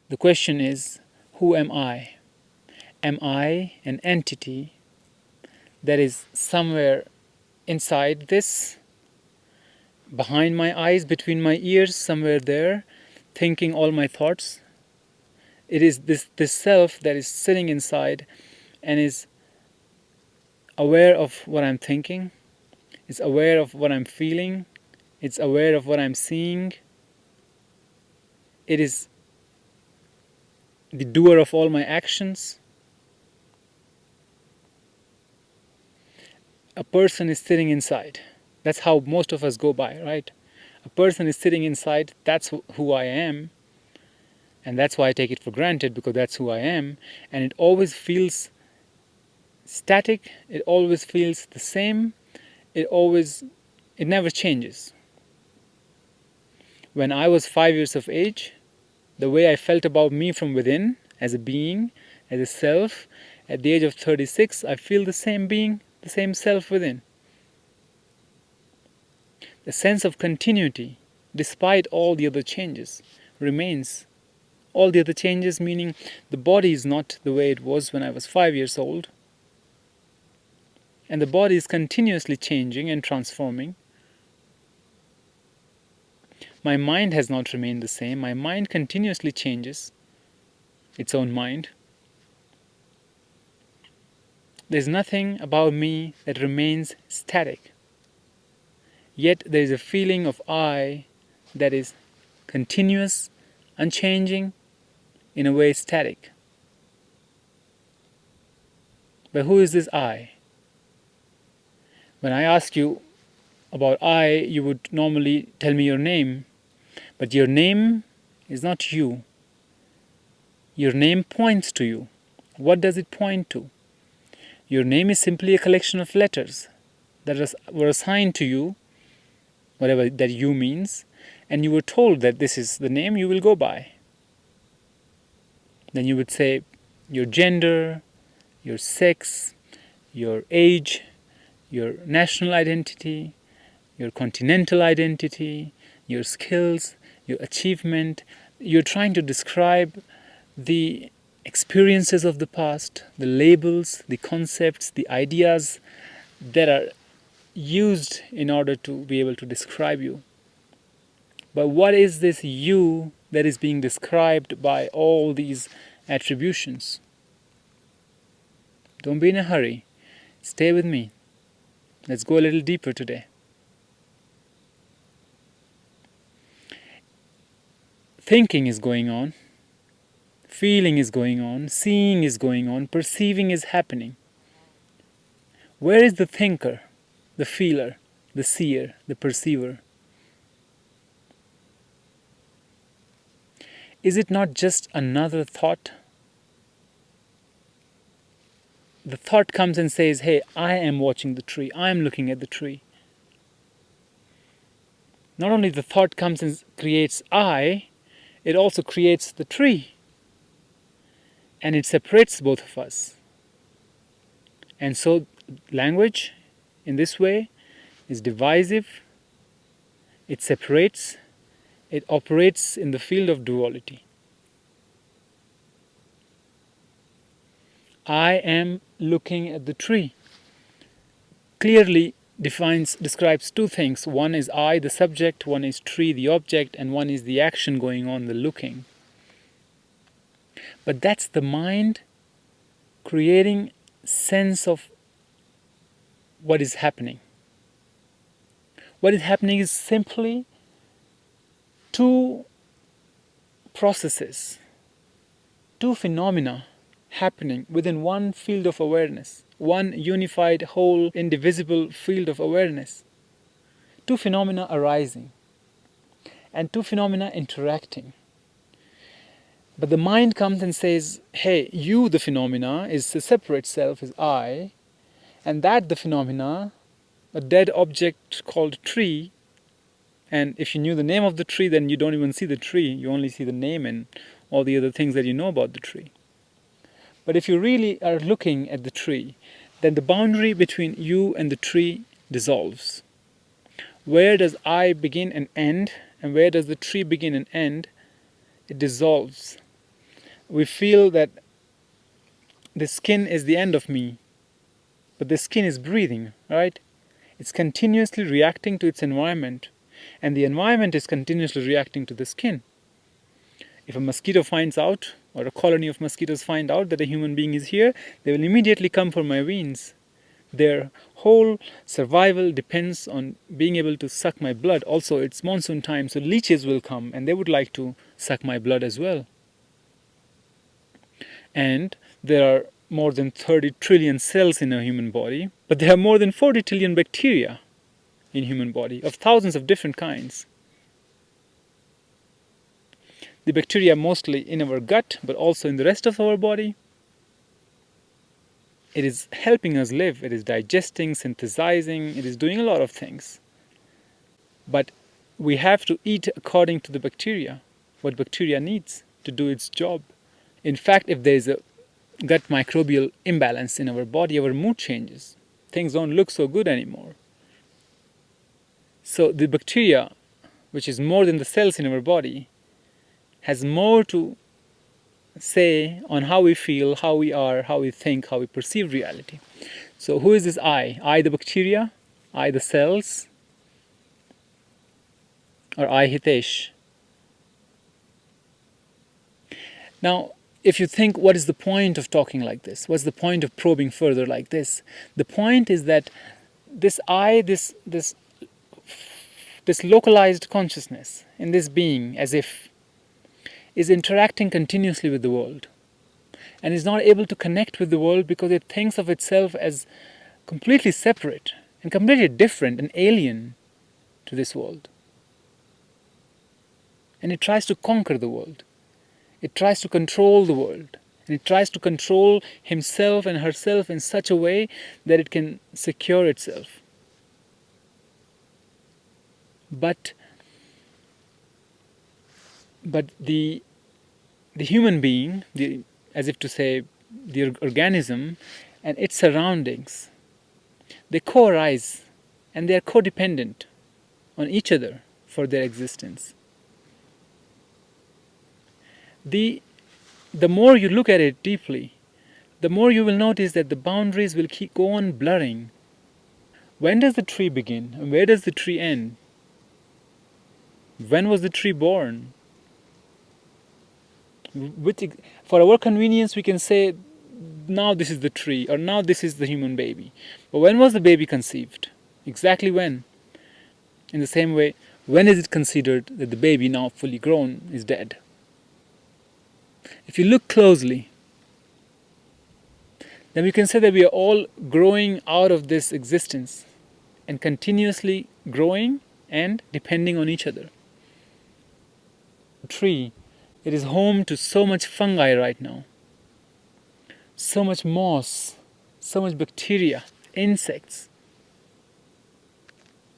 The question is, who am I? Am I an entity that is somewhere inside this, behind my eyes, between my ears, somewhere there, thinking all my thoughts? It is this self that is sitting inside and is aware of what I'm thinking, is aware of what I'm feeling, it's aware of what I'm seeing. It is the doer of all my actions. A person is sitting inside. That's how most of us go by, right? A person is sitting inside, that's who I am, and that's why I take it for granted, because that's who I am, and it always feels static, it always feels the same, it never changes. When I was 5 years of age, the way I felt about me from within, as a being, as a self, at the age of 36, I feel the same being, the same self within. The sense of continuity, despite all the other changes, remains. All the other changes meaning the body is not the way it was when I was 5 years old. And the body is continuously changing and transforming. My mind has not remained the same. My mind continuously changes its own mind. There's nothing about me that remains static. Yet there is a feeling of I that is continuous, unchanging, in a way static. But who is this I? When I ask you about I, you would normally tell me your name. But your name is not you. Your name points to you. What does it point to? Your name is simply a collection of letters that were assigned to you, whatever that you means, and you were told that this is the name you will go by. Then you would say your gender, your sex, your age, your national identity, your continental identity, your skills, your achievement. You're trying to describe the experiences of the past, the labels, the concepts, the ideas that are used in order to be able to describe you. But what is this you that is being described by all these attributions? Don't be in a hurry. Stay with me. Let's go a little deeper today. Thinking is going on. Feeling is going on. Seeing is going on. Perceiving is happening. Where is the thinker, the feeler, the seer, the perceiver? Is it not just another thought? The thought comes and says, hey, I am watching the tree. I am looking at the tree. Not only the thought comes and creates I, it also creates the tree. And it separates both of us. And so language, in this way, is divisive. It separates. It operates in the field of duality. I am looking at the tree. Clearly describes two things. One is I, the subject, one is tree, the object, and one is the action going on, the looking. But that's the mind creating sense of what is happening. What is happening is simply two processes, two phenomena happening within one field of awareness, one unified, whole, indivisible field of awareness. Two phenomena arising and two phenomena interacting. But the mind comes and says, hey, you, the phenomena, is a separate self, is I, and that the phenomena, a dead object called tree, and if you knew the name of the tree, then you don't even see the tree, you only see the name and all the other things that you know about the tree. But if you really are looking at the tree, then the boundary between you and the tree dissolves. Where does I begin and end, and where does the tree begin and end? It dissolves. We feel that the skin is the end of me, but the skin is breathing, right? It's continuously reacting to its environment, and the environment is continuously reacting to the skin. If a mosquito finds out, or a colony of mosquitoes find out that a human being is here, they will immediately come for my veins. Their whole survival depends on being able to suck my blood. Also, it's monsoon time, so leeches will come and they would like to suck my blood as well. And there are more than 30 trillion cells in a human body, but there are more than 40 trillion bacteria in human body of thousands of different kinds. The bacteria mostly in our gut, but also in the rest of our body. It is helping us live. It is digesting, synthesizing, it is doing a lot of things. But we have to eat according to the bacteria, what bacteria needs to do its job. In fact, if there is a gut microbial imbalance in our body, our mood changes. Things don't look so good anymore. So the bacteria, which is more than the cells in our body, has more to say on how we feel, how we are, how we think, how we perceive reality. So who is this I? I the bacteria? I the cells? Or I Hitesh? Now, if you think, what is the point of talking like this? What's the point of probing further like this? The point is that this I, this localized consciousness in this being, as if, is interacting continuously with the world and is not able to connect with the world because it thinks of itself as completely separate and completely different and alien to this world. And it tries to conquer the world. It tries to control the world. And it tries to control himself and herself in such a way that it can secure itself. But the human being, as if to say the organism and its surroundings, they co-arise and they are codependent on each other for their existence. The more you look at it deeply, the more you will notice that the boundaries will go on blurring. When does the tree begin and where does the tree end? When was the tree born? For our convenience, we can say, now this is the tree, or now this is the human baby. But when was the baby conceived? Exactly when? In the same way, when is it considered that the baby, now fully grown, is dead? If you look closely, then we can say that we are all growing out of this existence and continuously growing and depending on each other. The tree, it is home to so much fungi right now, so much moss, so much bacteria, insects.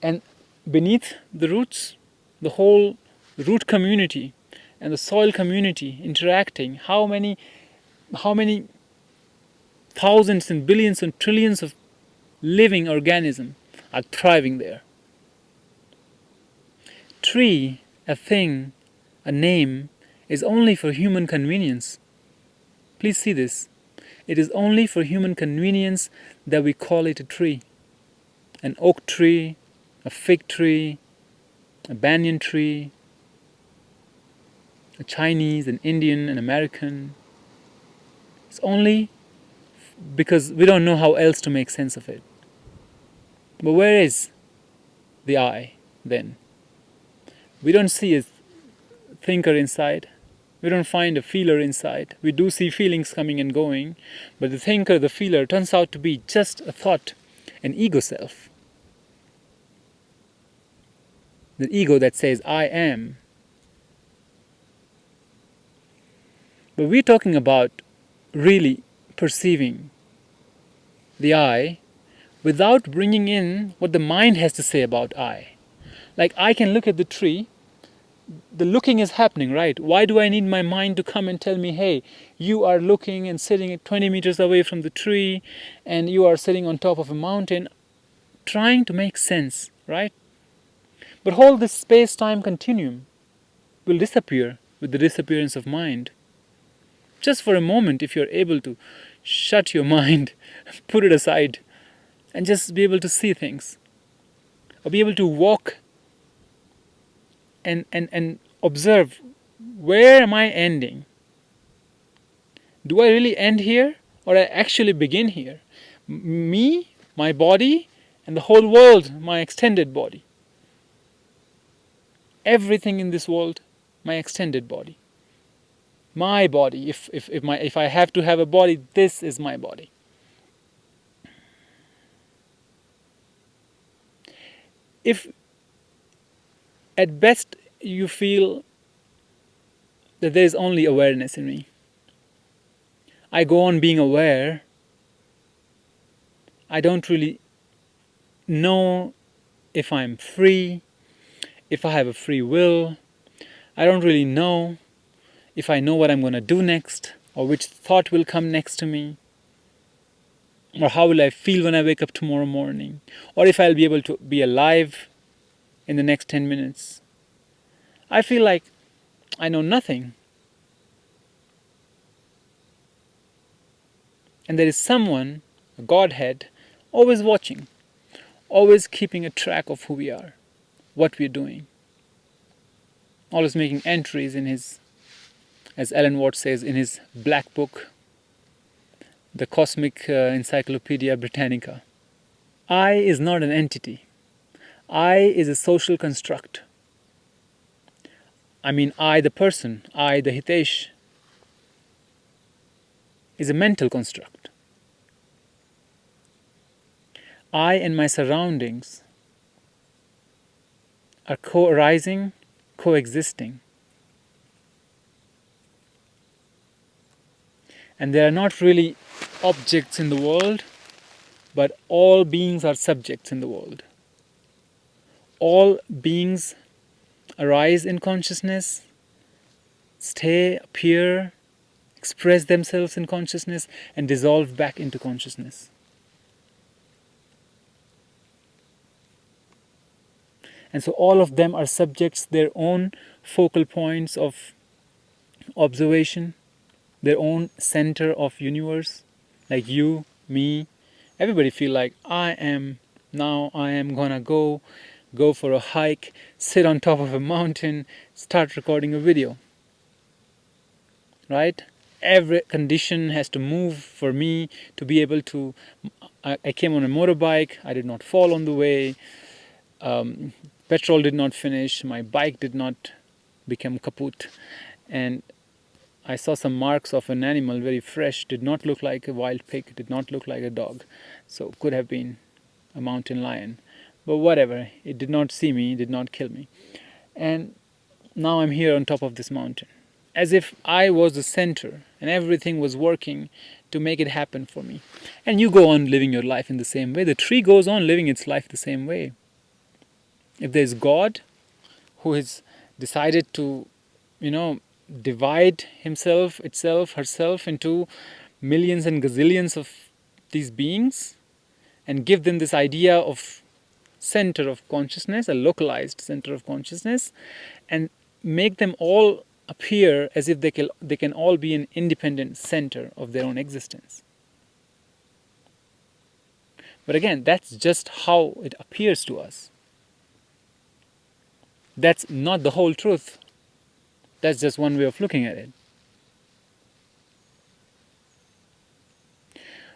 And beneath the roots, the whole root community and the soil community interacting, how many thousands and billions and trillions of living organisms are thriving there. Tree, a thing, a name, is only for human convenience. Please see this. It is only for human convenience that we call it a tree. An oak tree, a fig tree, a banyan tree, a Chinese, an Indian, an American. It's only because we don't know how else to make sense of it. But where is the I then? We don't see a thinker inside. We don't find a feeler inside. We do see feelings coming and going, but the thinker, the feeler, turns out to be just a thought, an ego self. The ego that says, I am. But we're talking about really perceiving the I without bringing in what the mind has to say about I. Like, I can look at the tree. The looking is happening, right? Why do I need my mind to come and tell me, hey, you are looking and sitting at 20 meters away from the tree and you are sitting on top of a mountain, trying to make sense, right? But whole this space-time continuum will disappear with the disappearance of mind. Just for a moment, if you're able to shut your mind, put it aside, and just be able to see things, or be able to walk and observe, where am I ending? Do I really end here, or I actually begin here? Me, my body, and the whole world, my extended body. Everything in this world, my extended body. My body. If I have to have a body, this is my body. If at best you feel that there is only awareness in me, I go on being aware, I don't really know if I'm free, if I have a free will. I don't really know if I know what I'm going to do next, or which thought will come next to me, or how will I feel when I wake up tomorrow morning, or if I'll be able to be alive in the next 10 minutes. I feel like I know nothing. And there is someone, a Godhead, always watching, always keeping a track of who we are, what we're doing, always making entries in his, as Alan Watts says, in his black book, the Cosmic Encyclopedia Britannica. I is not an entity. I is a social construct. I mean, I, the person, I, the Hitesh, is a mental construct. I and my surroundings are co-arising, coexisting. And they are not really objects in the world, but all beings are subjects in the world. All beings arise in consciousness, stay, appear, express themselves in consciousness, and dissolve back into consciousness. And so all of them are subjects, their own focal points of observation, their own center of universe, like you, me. Everybody feel like I am gonna go for a hike, sit on top of a mountain, start recording a video. Right? Every condition has to move for me to be able to. I came on a motorbike, I did not fall on the way, petrol did not finish, my bike did not become kaput, and I saw some marks of an animal, very fresh, did not look like a wild pig, did not look like a dog, so could have been a mountain lion. But whatever, it did not see me, it did not kill me. And now I'm here on top of this mountain, as if I was the center and everything was working to make it happen for me. And you go on living your life in the same way. The tree goes on living its life the same way. If there's God who has decided to, divide himself, itself, herself into millions and gazillions of these beings and give them this idea of center of consciousness, a localized center of consciousness, and make them all appear as if they can all be an independent center of their own existence. But again, that's just how it appears to us. That's not the whole truth. That's just one way of looking at it.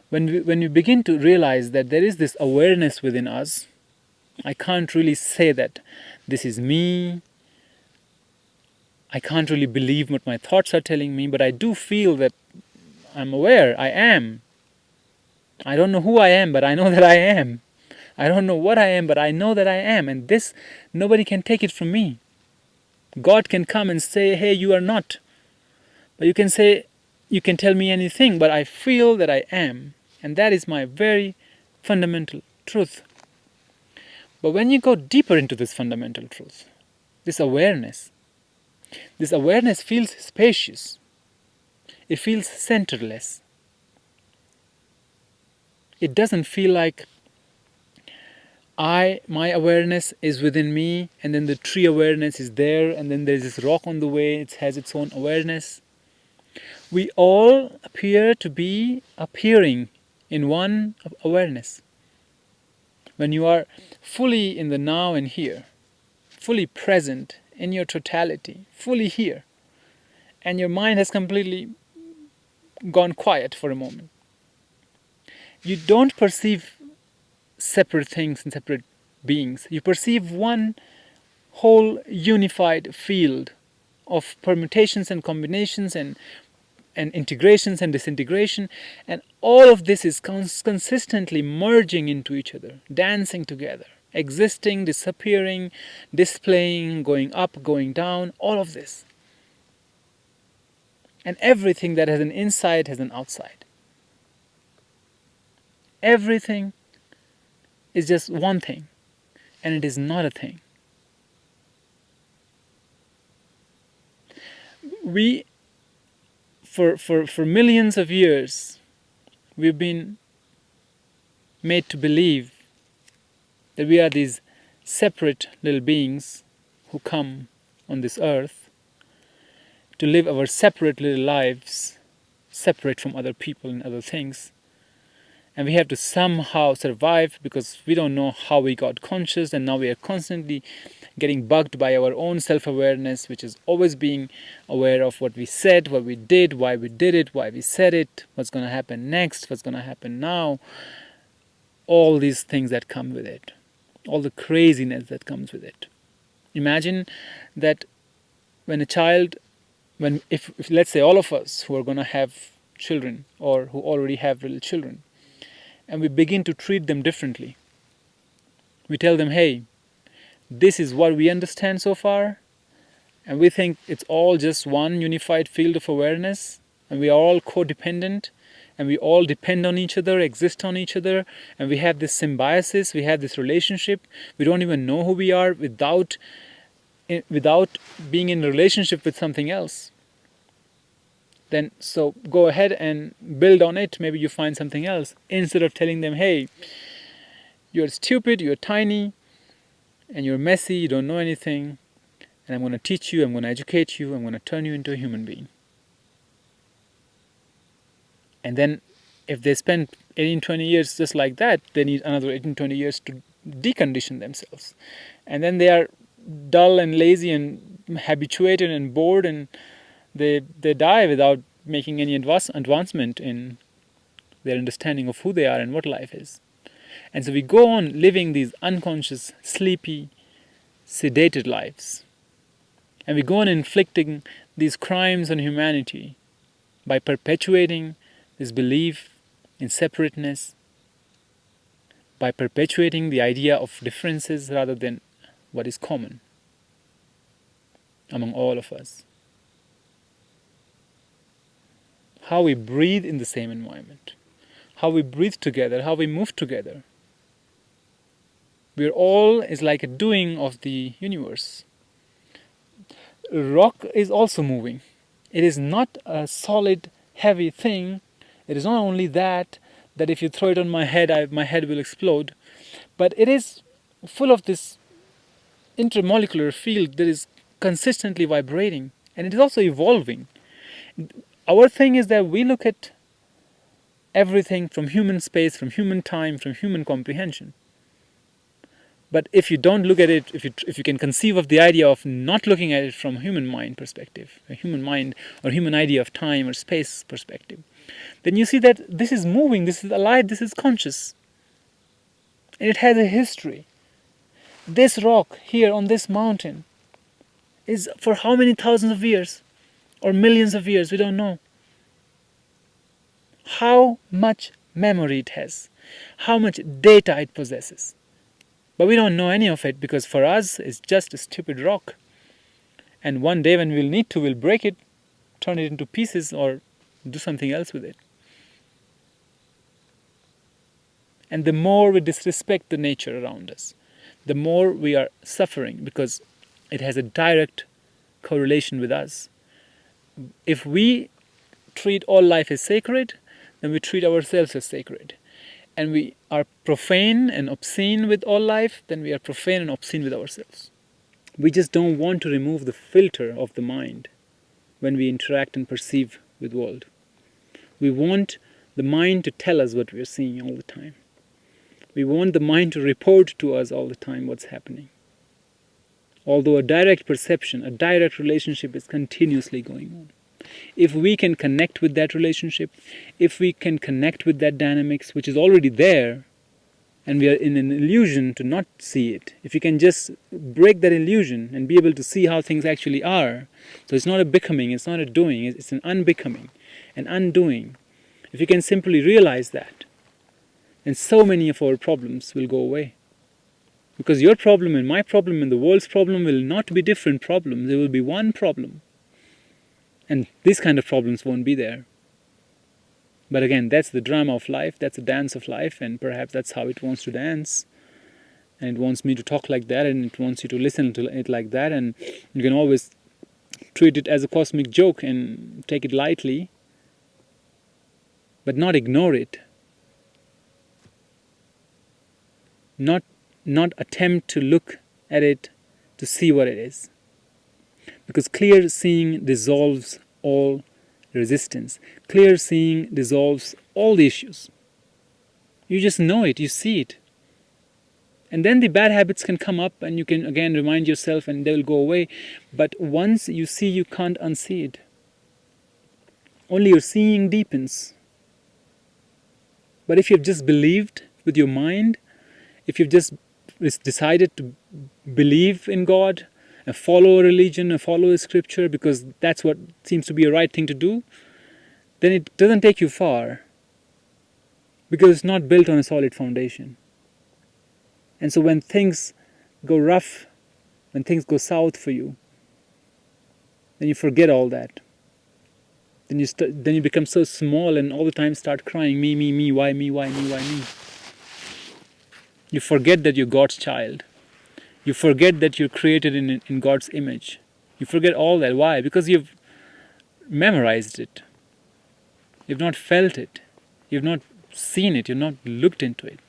When we begin to realize that there is this awareness within us, I can't really say that this is me. I can't really believe what my thoughts are telling me, but I do feel that I'm aware, I am. I don't know who I am, but I know that I am. I don't know what I am, but I know that I am. And this, nobody can take it from me. God can come and say, hey, you are not. But you can say, you can tell me anything, but I feel that I am. And that is my very fundamental truth. But when you go deeper into this fundamental truth, this awareness feels spacious. It feels centerless. It doesn't feel like my awareness is within me, and then the tree awareness is there, and then there's this rock on the way, it has its own awareness. We all appear to be appearing in one awareness. When you are fully in the now and here, fully present in your totality, fully here, and your mind has completely gone quiet for a moment, you don't perceive separate things and separate beings. You perceive one whole unified field of permutations and combinations and integrations and disintegration, and all of this is consistently merging into each other, dancing together, existing, disappearing, displaying, going up, going down, all of this. And everything that has an inside has an outside. Everything is just one thing, and it is not a thing. We, for millions of years, we've been made to believe that we are these separate little beings who come on this earth to live our separate little lives, separate from other people and other things. And we have to somehow survive because we don't know how we got conscious, and now we are constantly getting bugged by our own self-awareness, which is always being aware of what we said, what we did, why we did it, why we said it, what's going to happen next, what's going to happen now, all these things that come with it, all the craziness that comes with it. Imagine that when a child, if let's say all of us who are going to have children or who already have little children, and we begin to treat them differently. We tell them, hey, this is what we understand so far, and we think it's all just one unified field of awareness, and we are all codependent, and we all depend on each other, exist on each other, and we have this symbiosis, we have this relationship. We don't even know who we are without being in a relationship with something else. Then so go ahead and build on it. Maybe you find something else, instead of telling them, hey, you're stupid, you're tiny, and you're messy, you don't know anything, and I'm going to teach you, I'm going to educate you, I'm going to turn you into a human being. And then if they spend 18, 20 years just like that, they need another 18, 20 years to decondition themselves. And then they are dull and lazy and habituated and bored, and they die without making any advancement in their understanding of who they are and what life is. And so we go on living these unconscious, sleepy, sedated lives. And we go on inflicting these crimes on humanity by perpetuating this belief in separateness, by perpetuating the idea of differences rather than what is common among all of us. How we breathe in the same environment, how we breathe together, how we move together. We're all is like a doing of the universe. Rock is also moving. It is not a solid, heavy thing. It is not only that if you throw it on my head, my head will explode. But it is full of this intermolecular field that is consistently vibrating. And it is also evolving. Our thing is that we look at everything from human space, from human time, from human comprehension. But if you don't look at it, if you can conceive of the idea of not looking at it from a human mind perspective, a human mind or human idea of time or space perspective, then you see that this is moving, this is alive, this is conscious. And it has a history. This rock here on this mountain is for how many thousands of years or millions of years, we don't know. How much memory it has, how much data it possesses. But we don't know any of it because for us it's just a stupid rock. And one day when we'll need to, we'll break it, turn it into pieces or do something else with it. And the more we disrespect the nature around us, the more we are suffering because it has a direct correlation with us. If we treat all life as sacred, then we treat ourselves as sacred. And we are profane and obscene with all life, then we are profane and obscene with ourselves. We just don't want to remove the filter of the mind when we interact and perceive with world. We want the mind to tell us what we are seeing all the time. We want the mind to report to us all the time what's happening. Although a direct perception, a direct relationship is continuously going on. If we can connect with that relationship, if we can connect with that dynamics which is already there, and we are in an illusion to not see it, if you can just break that illusion and be able to see how things actually are, so it's not a becoming, it's not a doing, it's an unbecoming, an undoing. If you can simply realize that, then so many of our problems will go away. Because your problem and my problem and the world's problem will not be different problems, there will be one problem. And these kind of problems won't be there. But again, that's the drama of life, that's the dance of life, and perhaps that's how it wants to dance. And it wants me to talk like that, and it wants you to listen to it like that, and you can always treat it as a cosmic joke and take it lightly, but not ignore it. Not attempt to look at it to see what it is. Because clear seeing dissolves all resistance. Clear seeing dissolves all the issues. You just know it, you see it. And then the bad habits can come up and you can again remind yourself and they will go away. But once you see, you can't unsee it. Only your seeing deepens. But if you've just believed with your mind, if you've just decided to believe in God and follow a religion and follow a scripture because that's what seems to be a right thing to do, then it doesn't take you far because it's not built on a solid foundation. And so when things go rough, when things go south for you, then you forget all that. Then you become so small and all the time start crying, me, why me, why me, why me. You forget that you're God's child. You forget that you're created in God's image. You forget all that. Why? Because you've memorized it. You've not felt it. You've not seen it. You've not looked into it.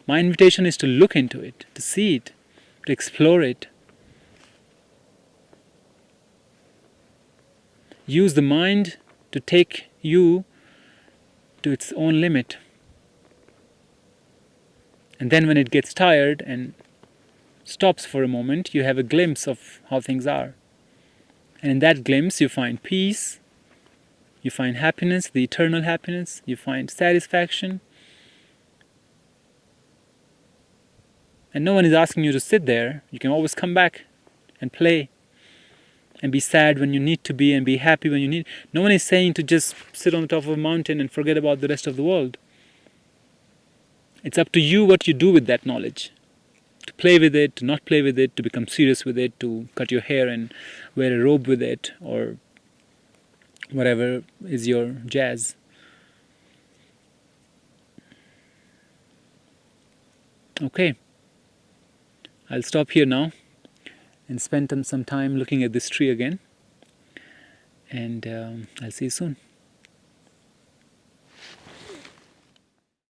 My invitation is to look into it, to see it, to explore it. Use the mind to take you to its own limit. And then when it gets tired and stops for a moment, you have a glimpse of how things are. And in that glimpse you find peace, you find happiness, the eternal happiness, you find satisfaction. And no one is asking you to sit there. You can always come back and play and be sad when you need to be and be happy when you need. No one is saying to just sit on the top of a mountain and forget about the rest of the world. It's up to you what you do with that knowledge. To play with it, to not play with it, to become serious with it, to cut your hair and wear a robe with it, or whatever is your jazz. Okay, I'll stop here now and spend some time looking at this tree again, and I'll see you soon.